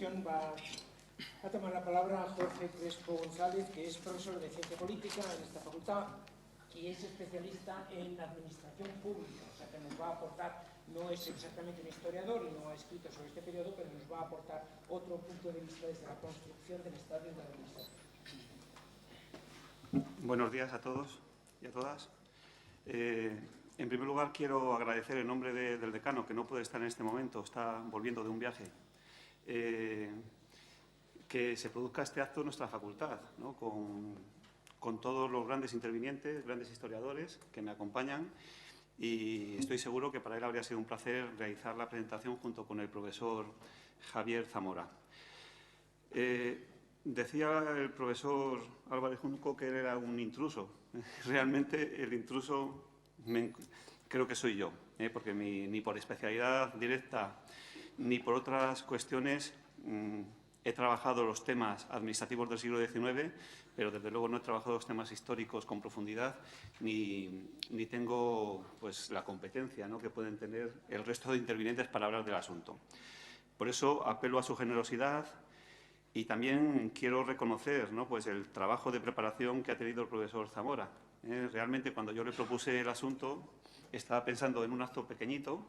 continuación va a tomar la palabra Jorge Crespo González, que es profesor de Ciencia Política en esta facultad y es especialista en administración pública, o sea que nos va a aportar, no es exactamente un historiador y no ha escrito sobre este periodo, pero nos va a aportar otro punto de vista desde la construcción del Estado y de la administración. Buenos días a todos y a todas. En primer lugar, quiero agradecer en nombre del decano, que no puede estar en este momento, está volviendo de un viaje, que se produzca este acto en nuestra facultad, ¿no? con todos los grandes intervinientes, grandes historiadores que me acompañan, y estoy seguro que para él habría sido un placer realizar la presentación junto con el profesor Javier Zamora. Decía el profesor Álvarez Junco que él era un intruso. Realmente el intruso creo que soy yo, porque ni por especialidad directa ni por otras cuestiones he trabajado los temas administrativos del siglo XIX, pero desde luego no he trabajado los temas históricos con profundidad ni tengo pues, la competencia, ¿no?, que pueden tener el resto de intervinientes para hablar del asunto. Por eso apelo a su generosidad y también quiero reconocer, ¿no?, pues el trabajo de preparación que ha tenido el profesor Zamora. Realmente, cuando yo le propuse el asunto, estaba pensando en un acto pequeñito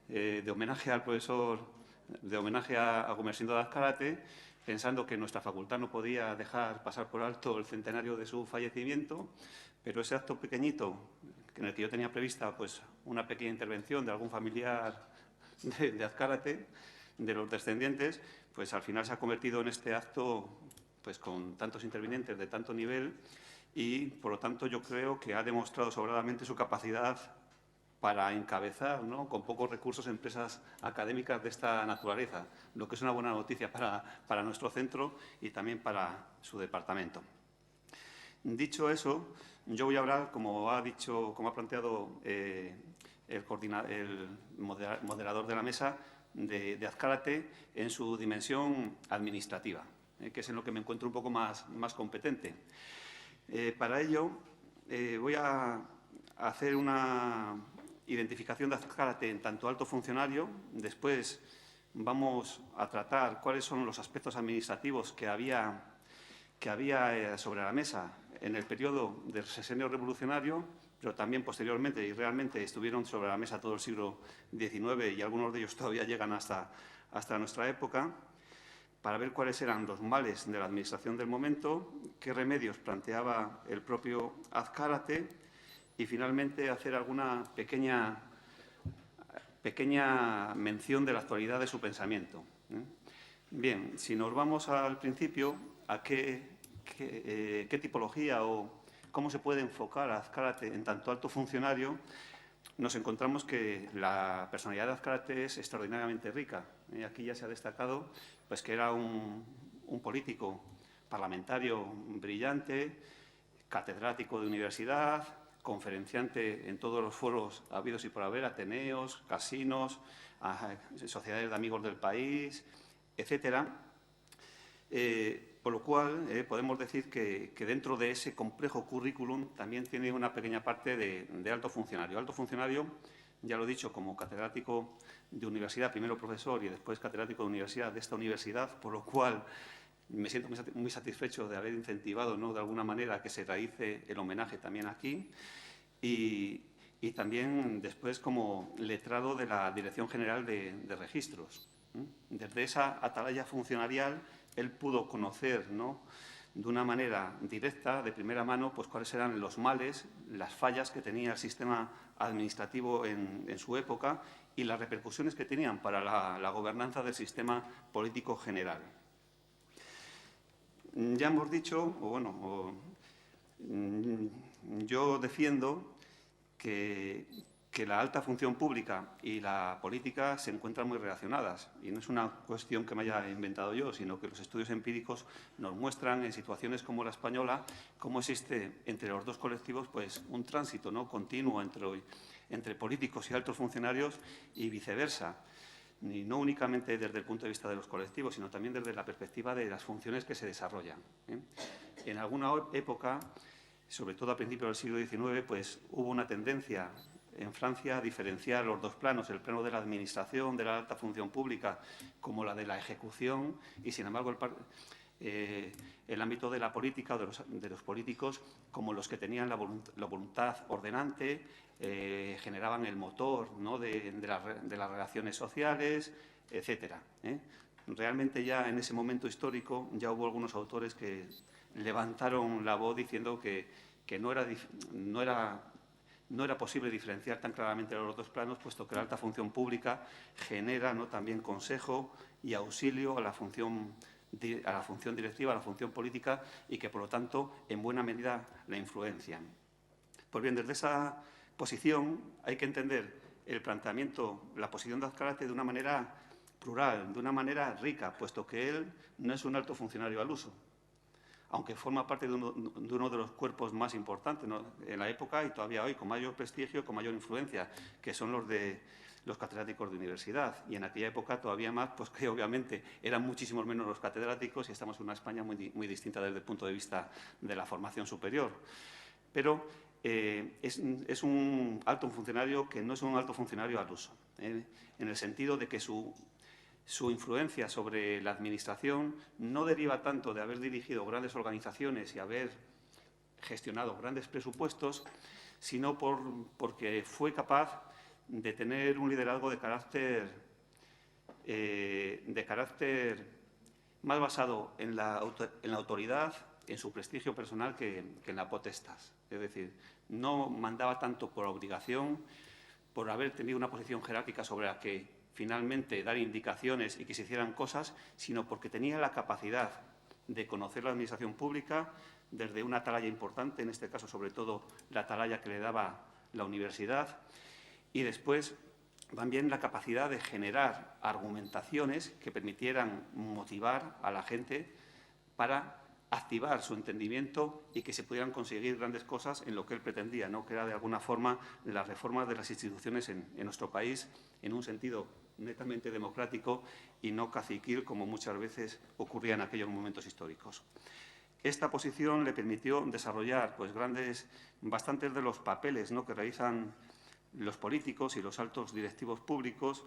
de homenaje al profesor, de homenaje a Gumersindo de Azcárate, pensando que nuestra facultad no podía dejar pasar por alto el centenario de su fallecimiento, pero ese acto pequeñito, en el que yo tenía prevista pues, una pequeña intervención de algún familiar de Azcárate, de los descendientes, pues al final se ha convertido en este acto pues, con tantos intervinientes de tanto nivel y, por lo tanto, yo creo que ha demostrado sobradamente su capacidad para encabezar, ¿no?, con pocos recursos, empresas académicas de esta naturaleza, lo que es una buena noticia para nuestro centro y también para su departamento. Dicho eso, yo voy a hablar, como ha planteado el moderador de la mesa, de Azcárate en su dimensión administrativa, que es en lo que me encuentro un poco más competente. Para ello, voy a hacer una identificación de Azcárate en tanto alto funcionario. Después vamos a tratar cuáles son los aspectos administrativos que había sobre la mesa en el periodo del sexenio revolucionario, pero también posteriormente, y realmente estuvieron sobre la mesa todo el siglo XIX y algunos de ellos todavía llegan hasta nuestra época, para ver cuáles eran los males de la administración del momento, qué remedios planteaba el propio Azcárate y, finalmente, hacer alguna pequeña mención de la actualidad de su pensamiento. Bien, si nos vamos al principio, ¿a qué tipología o cómo se puede enfocar a Azcárate en tanto alto funcionario? Nos encontramos que la personalidad de Azcárate es extraordinariamente rica. Aquí ya se ha destacado pues, que era un político parlamentario brillante, catedrático de universidad, conferenciante en todos los foros habidos y por haber, ateneos, casinos, sociedades de amigos del país, etcétera. Por lo cual, podemos decir que dentro de ese complejo currículum también tiene una pequeña parte de alto funcionario. Alto funcionario, ya lo he dicho, como catedrático de universidad, primero profesor y después catedrático de universidad de esta universidad, por lo cual me siento muy satisfecho de haber incentivado, ¿no?, de alguna manera, que se realice el homenaje también aquí. Y también después como letrado de la Dirección General de Registros. Desde esa atalaya funcionarial, él pudo conocer, ¿no?, de una manera directa, de primera mano, pues cuáles eran los males, las fallas que tenía el sistema administrativo en su época y las repercusiones que tenían para la gobernanza del sistema político general. Ya hemos dicho, yo defiendo que la alta función pública y la política se encuentran muy relacionadas. Y no es una cuestión que me haya inventado yo, sino que los estudios empíricos nos muestran en situaciones como la española cómo existe entre los dos colectivos pues, un tránsito, ¿no?, continuo entre políticos y altos funcionarios y viceversa. Y no únicamente desde el punto de vista de los colectivos, sino también desde la perspectiva de las funciones que se desarrollan. En alguna época, sobre todo a principios del siglo XIX, pues hubo una tendencia en Francia diferenciar los dos planos, el plano de la administración, de la alta función pública, como la de la ejecución, y sin embargo el ámbito de la política, de los políticos, como los que tenían la voluntad ordenante, generaban el motor, ¿no?, de las relaciones sociales, etcétera. Realmente ya en ese momento histórico ya hubo algunos autores que levantaron la voz diciendo que no era posible diferenciar tan claramente los dos planos, puesto que la alta función pública genera, ¿no?, también consejo y auxilio a la función directiva, a la función política, y que, por lo tanto, en buena medida la influencian. Pues bien, desde esa posición hay que entender el planteamiento, la posición de Azcárate de una manera plural, de una manera rica, puesto que él no es un alto funcionario al uso, aunque forma parte de uno de los cuerpos más importantes, ¿no?, en la época y todavía hoy, con mayor prestigio, con mayor influencia, que son los de los catedráticos de universidad. Y en aquella época todavía más, pues que obviamente eran muchísimos menos los catedráticos y estamos en una España muy distinta desde el punto de vista de la formación superior. Pero es un alto funcionario que no es un alto funcionario al uso, en el sentido de que su influencia sobre la administración no deriva tanto de haber dirigido grandes organizaciones y haber gestionado grandes presupuestos, sino porque fue capaz de tener un liderazgo de carácter más basado en la autoridad, en su prestigio personal, que en la potestad. Es decir, no mandaba tanto por obligación, por haber tenido una posición jerárquica sobre la que finalmente dar indicaciones y que se hicieran cosas, sino porque tenía la capacidad de conocer la administración pública desde una atalaya importante, en este caso sobre todo la atalaya que le daba la universidad, y después también la capacidad de generar argumentaciones que permitieran motivar a la gente para activar su entendimiento y que se pudieran conseguir grandes cosas en lo que él pretendía, ¿no?, que era de alguna forma las reformas de las instituciones en nuestro país en un sentido netamente democrático y no caciquil, como muchas veces ocurría en aquellos momentos históricos. Esta posición le permitió desarrollar pues, bastantes de los papeles, ¿no?, que realizan los políticos y los altos directivos públicos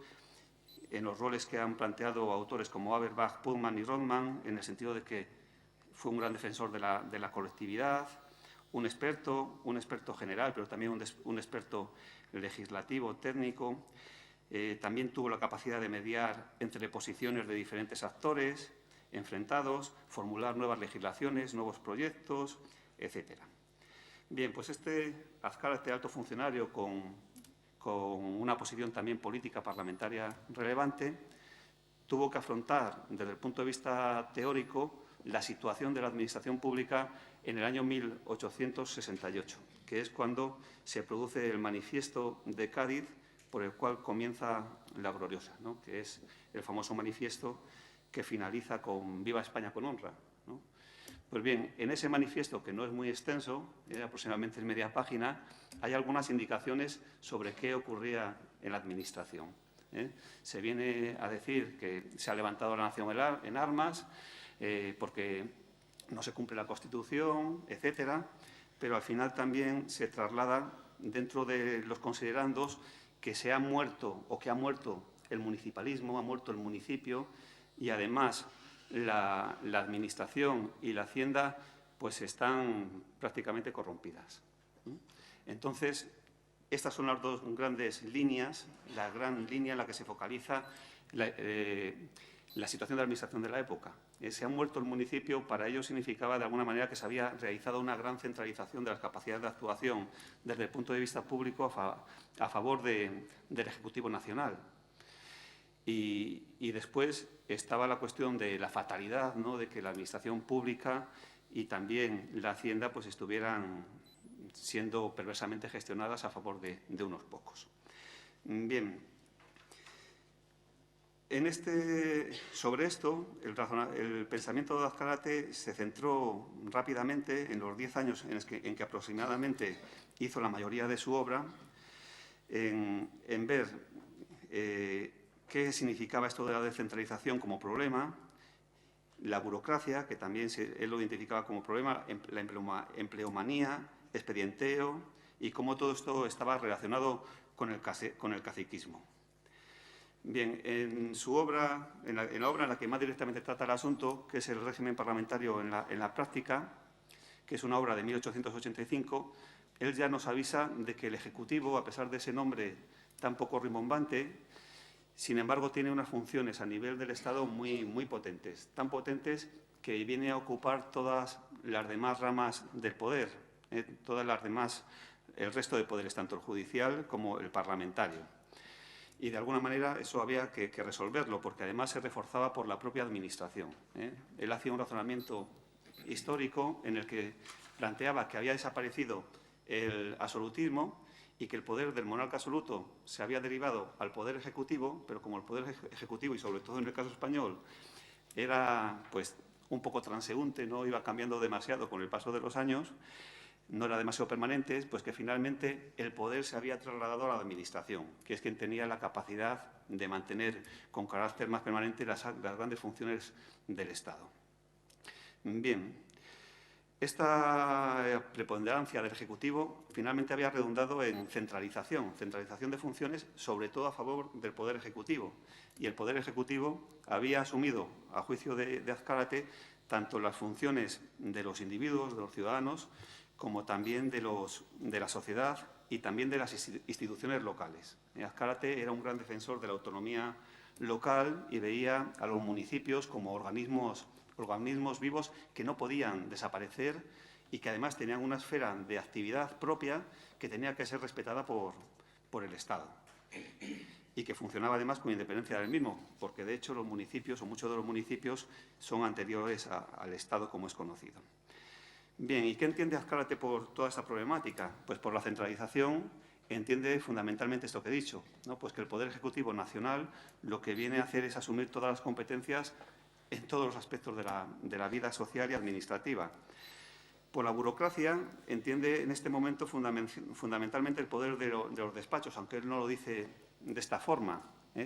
en los roles que han planteado autores como Auerbach, Pullman y Rothman, en el sentido de que fue un gran defensor de la colectividad, un experto general, pero también un experto legislativo, técnico. También tuvo la capacidad de mediar entre posiciones de diferentes actores enfrentados, formular nuevas legislaciones, nuevos proyectos, etc. Bien, pues Azcárate, alto funcionario con una posición también política parlamentaria relevante, tuvo que afrontar desde el punto de vista teórico la situación de la administración pública en el año 1868, que es cuando se produce el Manifiesto de Cádiz, por el cual comienza la Gloriosa, ¿no?, que es el famoso manifiesto que finaliza con «Viva España con honra», ¿no? Pues bien, en ese manifiesto, que no es muy extenso, aproximadamente es media página, hay algunas indicaciones sobre qué ocurría en la administración. Se viene a decir que se ha levantado la nación en armas, porque no se cumple la Constitución, etcétera, pero al final también se traslada dentro de los considerandos que se ha muerto o que ha muerto el municipalismo, ha muerto el municipio y además la administración y la hacienda pues están prácticamente corrompidas. Entonces, estas son las dos grandes líneas, la gran línea en la que se focaliza la situación de la administración de la época. Se ha muerto el municipio, para ello significaba de alguna manera que se había realizado una gran centralización de las capacidades de actuación desde el punto de vista público a favor del Ejecutivo Nacional. Y después estaba la cuestión de la fatalidad, ¿no?, de que la administración pública y también la hacienda pues, estuvieran siendo perversamente gestionadas a favor de unos pocos. Bien. Sobre esto, el pensamiento de Azcárate se centró rápidamente en los 10 años en que aproximadamente hizo la mayoría de su obra, en ver qué significaba esto de la descentralización como problema, la burocracia, que también él lo identificaba como problema, la empleomanía, expedienteo, y cómo todo esto estaba relacionado con el caciquismo. Bien, en su obra, en la obra en la que más directamente trata el asunto, que es El régimen parlamentario en la práctica, que es una obra de 1885, él ya nos avisa de que el Ejecutivo, a pesar de ese nombre tan poco rimbombante, sin embargo, tiene unas funciones a nivel del Estado muy potentes, tan potentes que viene a ocupar todas las demás ramas del poder, todas las demás, el resto de poderes, tanto el judicial como el parlamentario. Y, de alguna manera, eso había que resolverlo, porque además se reforzaba por la propia Administración. Él hacía un razonamiento histórico en el que planteaba que había desaparecido el absolutismo y que el poder del monarca absoluto se había derivado al poder ejecutivo, pero como el poder ejecutivo, y sobre todo en el caso español, era pues un poco transeúnte, no iba cambiando demasiado con el paso de los años, no era demasiado permanente, pues que finalmente el poder se había trasladado a la Administración, que es quien tenía la capacidad de mantener con carácter más permanente las grandes funciones del Estado. Bien, esta preponderancia del Ejecutivo finalmente había redundado en centralización de funciones, sobre todo a favor del Poder Ejecutivo. Y el Poder Ejecutivo había asumido, a juicio de Azcárate, tanto las funciones de los individuos, de los ciudadanos, como también de la sociedad y también de las instituciones locales. Azcárate era un gran defensor de la autonomía local y veía a los municipios como organismos vivos que no podían desaparecer y que además tenían una esfera de actividad propia que tenía que ser respetada por el Estado y que funcionaba además con independencia del mismo, porque de hecho los municipios o muchos de los municipios son anteriores al Estado como es conocido. Bien, ¿y qué entiende Azcárate por toda esta problemática? Pues por la centralización entiende fundamentalmente esto que he dicho, ¿no? Pues que el Poder Ejecutivo Nacional lo que viene a hacer es asumir todas las competencias en todos los aspectos de la vida social y administrativa. Por la burocracia entiende en este momento fundamentalmente el poder de los despachos, aunque él no lo dice de esta forma.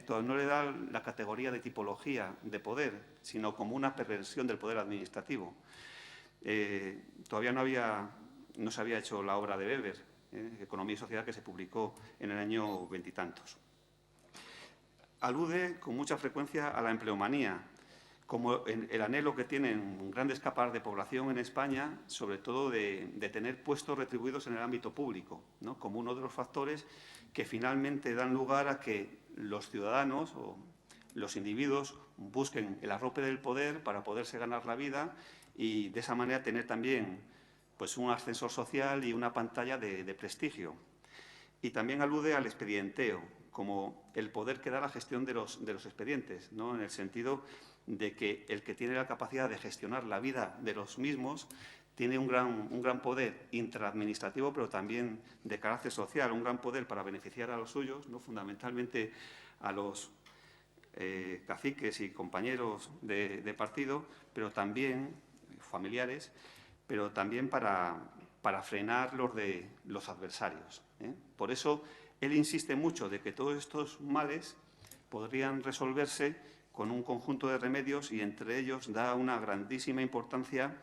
No le da la categoría de tipología de poder, sino como una perversión del poder administrativo. Todavía no se había hecho la obra de Weber, Economía y Sociedad, que se publicó en el año veintitantos. Alude con mucha frecuencia a la empleomanía, como el anhelo que tienen grandes capas de población en España, sobre todo de tener puestos retribuidos en el ámbito público, ¿no? Como uno de los factores que finalmente dan lugar a que los ciudadanos o los individuos busquen el arrope del poder para poderse ganar la vida y de esa manera tener también pues, un ascensor social y una pantalla de prestigio. Y también alude al expedienteo, como el poder que da la gestión de los expedientes, ¿no? En el sentido de que el que tiene la capacidad de gestionar la vida de los mismos tiene un gran poder intraadministrativo, pero también de carácter social, un gran poder para beneficiar a los suyos, ¿no? Fundamentalmente a los caciques y compañeros de partido, pero también familiares, pero también para frenar los adversarios. Por eso, él insiste mucho de que todos estos males podrían resolverse con un conjunto de remedios y, entre ellos, da una grandísima importancia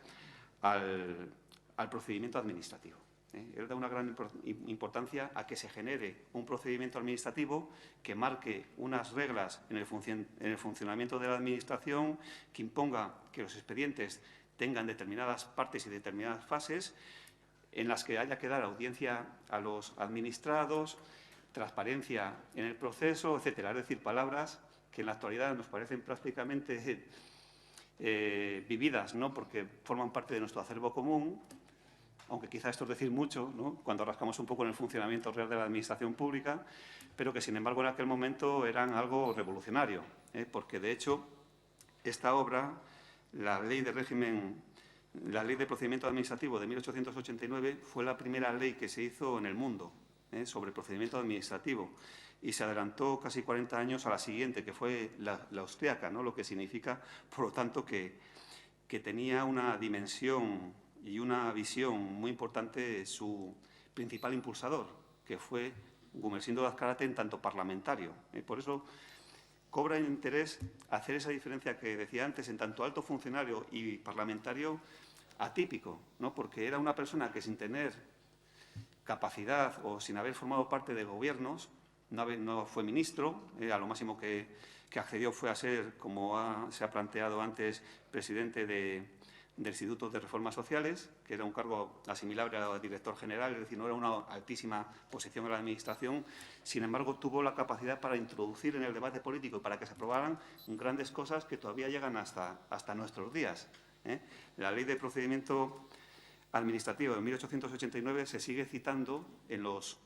al procedimiento administrativo. Él da una gran importancia a que se genere un procedimiento administrativo que marque unas reglas en el funcionamiento de la Administración, que imponga que los expedientes tengan determinadas partes y determinadas fases, en las que haya que dar audiencia a los administrados, transparencia en el proceso, etcétera. Es decir, palabras que en la actualidad nos parecen prácticamente vividas, ¿no? Porque forman parte de nuestro acervo común, aunque quizá esto es decir mucho, ¿no? Cuando rascamos un poco en el funcionamiento real de la Administración pública, pero que, sin embargo, en aquel momento eran algo revolucionario, porque, de hecho, esta obra, la Ley de Procedimiento Administrativo de 1889, fue la primera ley que se hizo en el mundo sobre procedimiento administrativo y se adelantó casi 40 años a la siguiente, que fue la austríaca, ¿no? Lo que significa, por lo tanto, que tenía una dimensión y una visión muy importante su principal impulsador, que fue Gumersindo de Azcárate, en tanto parlamentario. Por eso cobra interés hacer esa diferencia que decía antes, en tanto alto funcionario y parlamentario atípico, ¿no? Porque era una persona que, sin tener capacidad o sin haber formado parte de gobiernos, no fue ministro, a lo máximo que accedió fue a ser, como se ha planteado antes, presidente del Instituto de Reformas Sociales, que era un cargo asimilable a director general, es decir, no era una altísima posición en la Administración. Sin embargo, tuvo la capacidad para introducir en el debate político y para que se aprobaran grandes cosas que todavía llegan hasta nuestros días. La Ley de Procedimiento Administrativo de 1889 se sigue citando en las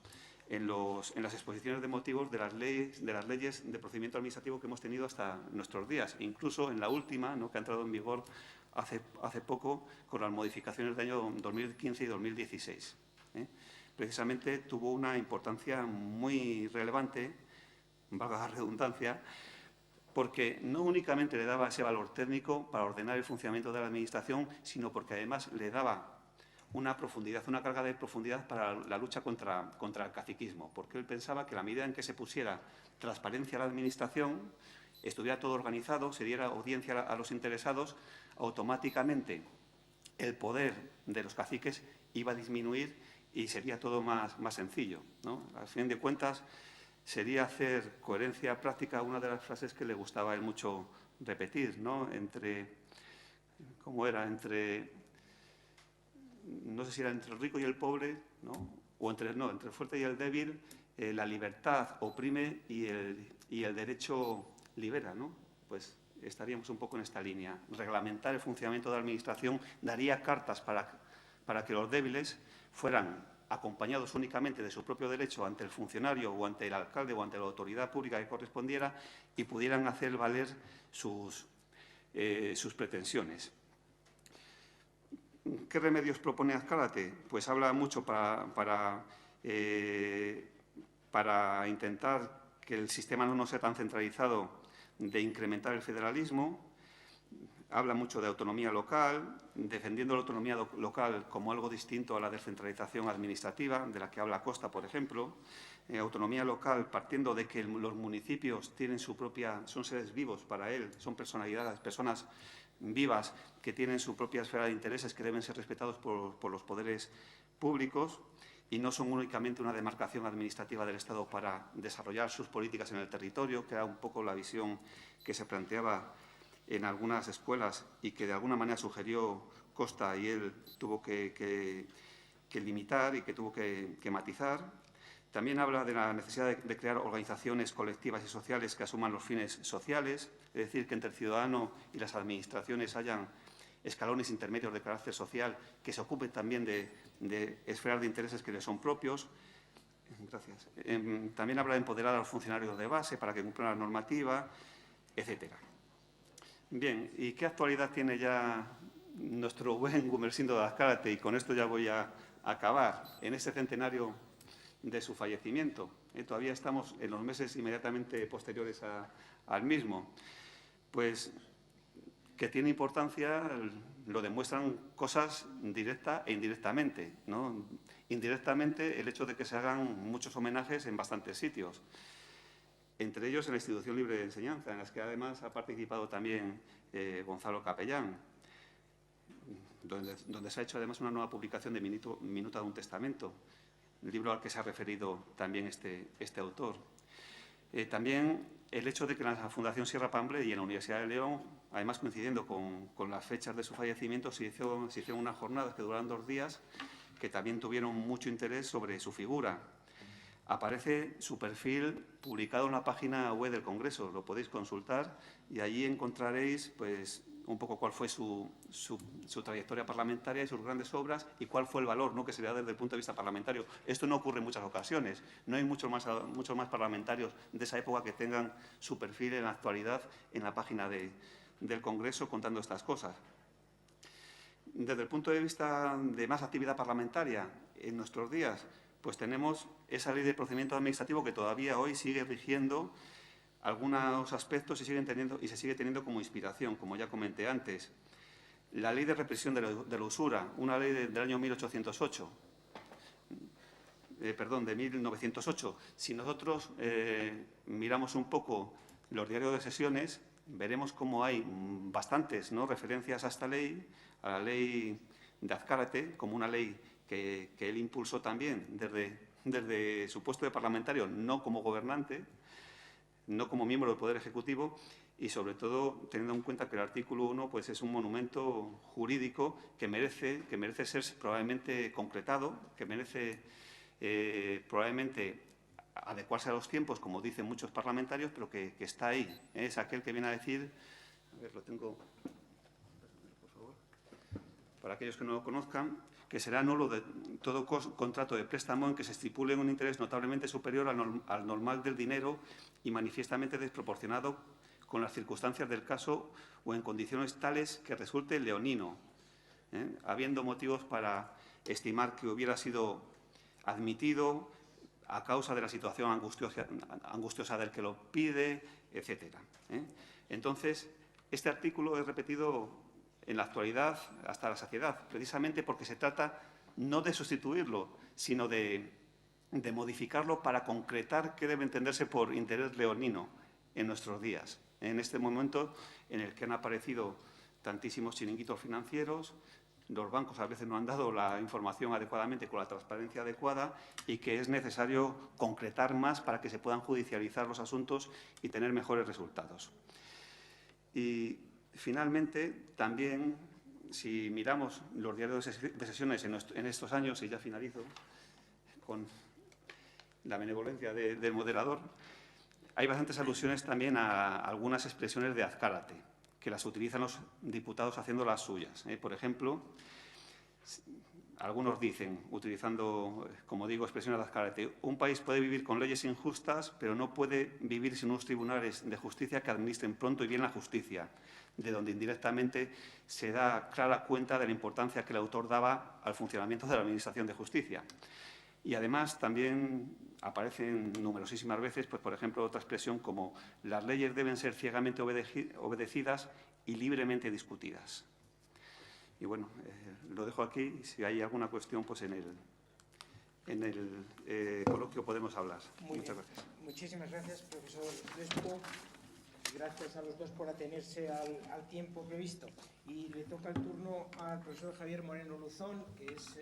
exposiciones de motivos de las leyes de procedimiento administrativo que hemos tenido hasta nuestros días, incluso en la última, ¿no?, que ha entrado en vigor hace poco con las modificaciones del año 2015 y 2016. Precisamente tuvo una importancia muy relevante, valga la redundancia, porque no únicamente le daba ese valor técnico para ordenar el funcionamiento de la Administración, sino porque además le daba una profundidad, una carga de profundidad para la lucha contra el caciquismo, porque él pensaba que a la medida en que se pusiera transparencia a la Administración, estuviera todo organizado, se diera audiencia a los interesados, automáticamente el poder de los caciques iba a disminuir y sería todo más sencillo, ¿no? Al fin de cuentas, sería hacer coherencia práctica una de las frases que le gustaba a él mucho repetir, ¿no? No sé si era entre el rico y el pobre, ¿no? O entre el fuerte y el débil, la libertad oprime y el derecho libera, ¿no? Pues estaríamos un poco en esta línea. Reglamentar el funcionamiento de la Administración daría cartas para que los débiles fueran acompañados únicamente de su propio derecho ante el funcionario o ante el alcalde o ante la autoridad pública que correspondiera y pudieran hacer valer sus pretensiones. ¿Qué remedios propone Azcárate? Pues habla mucho para intentar que el sistema no sea tan centralizado, de incrementar el federalismo. Habla mucho de autonomía local, defendiendo la autonomía local como algo distinto a la descentralización administrativa, de la que habla Costa, por ejemplo. Autonomía local partiendo de que los municipios tienen son seres vivos para él, son personalidades, personas vivas que tienen su propia esfera de intereses que deben ser respetados por los poderes públicos y no son únicamente una demarcación administrativa del Estado para desarrollar sus políticas en el territorio, que era un poco la visión que se planteaba en algunas escuelas y que de alguna manera sugirió Costa y él tuvo que limitar y que tuvo que matizar. También habla de la necesidad de crear organizaciones colectivas y sociales que asuman los fines sociales, es decir, que entre el ciudadano y las administraciones hayan escalones intermedios de carácter social que se ocupen también de esferas de intereses que les son propios. Gracias. También habla de empoderar a los funcionarios de base para que cumplan la normativa, etcétera. Bien, ¿y qué actualidad tiene ya nuestro buen Gumersindo de Azcárate? Y con esto ya voy a acabar. En este centenario de su fallecimiento, todavía estamos en los meses inmediatamente posteriores al mismo, pues que tiene importancia lo demuestran cosas directa e indirectamente, ¿no? Indirectamente, el hecho de que se hagan muchos homenajes en bastantes sitios, entre ellos en la Institución Libre de Enseñanza, en las que además ha participado también Gonzalo Capellán, donde se ha hecho además una nueva publicación de Minuta de un Testamento, el libro al que se ha referido también este autor. También el hecho de que en la Fundación Sierra Pamble y en la Universidad de León, además coincidiendo con las fechas de su fallecimiento, se hicieron unas jornadas que duraron 2 días, que también tuvieron mucho interés sobre su figura. Aparece su perfil publicado en la página web del Congreso, lo podéis consultar y allí encontraréis pues, un poco cuál fue su trayectoria parlamentaria y sus grandes obras y cuál fue el valor, ¿no?, que se le da desde el punto de vista parlamentario. Esto no ocurre en muchas ocasiones. No hay muchos más parlamentarios de esa época que tengan su perfil en la actualidad en la página del Congreso contando estas cosas. Desde el punto de vista de más actividad parlamentaria en nuestros días, pues tenemos esa ley de procedimiento administrativo que todavía hoy sigue rigiendo algunos aspectos y se sigue teniendo como inspiración, como ya comenté antes. La ley de represión de la usura, una ley del año 1908. Si nosotros miramos un poco los diarios de sesiones, veremos cómo hay bastantes, ¿no?, referencias a esta ley, a la ley de Azcárate, como una ley que él impulsó también desde su puesto de parlamentario, no como gobernante, no como miembro del Poder Ejecutivo, y, sobre todo, teniendo en cuenta que el artículo 1 pues, es un monumento jurídico que merece ser probablemente concretado, que merece probablemente adecuarse a los tiempos, como dicen muchos parlamentarios, pero que está ahí. Es aquel que viene a decir, a ver, lo tengo, por favor, para aquellos que no lo conozcan, que será nulo de todo contrato de préstamo en que se estipule un interés notablemente superior al normal del dinero y manifiestamente desproporcionado con las circunstancias del caso o en condiciones tales que resulte leonino, habiendo motivos para estimar que hubiera sido admitido a causa de la situación angustiosa del que lo pide, etcétera. Entonces, este artículo es repetido en la actualidad hasta la saciedad, precisamente porque se trata no de sustituirlo, sino de modificarlo para concretar qué debe entenderse por interés leonino en nuestros días, en este momento en el que han aparecido tantísimos chiringuitos financieros, los bancos a veces no han dado la información adecuadamente con la transparencia adecuada y que es necesario concretar más para que se puedan judicializar los asuntos y tener mejores resultados. Y, finalmente, también, si miramos los diarios de sesiones en estos años, y ya finalizo con la benevolencia del moderador, hay bastantes alusiones también a algunas expresiones de Azcárate, que las utilizan los diputados haciendo las suyas. Por ejemplo, algunos dicen, utilizando, como digo, expresiones de Azcárate, un país puede vivir con leyes injustas, pero no puede vivir sin unos tribunales de justicia que administren pronto y bien la justicia, de donde indirectamente se da clara cuenta de la importancia que el autor daba al funcionamiento de la Administración de Justicia. Y, además, también aparecen numerosísimas veces, pues, por ejemplo, otra expresión como las leyes deben ser ciegamente obedecidas y libremente discutidas. Y, bueno, lo dejo aquí y si hay alguna cuestión, pues en el coloquio podemos hablar. Muchas gracias. Muchísimas gracias, profesor Crespo. Gracias a los dos por atenerse al tiempo previsto. Y le toca el turno al profesor Javier Moreno Luzón, que es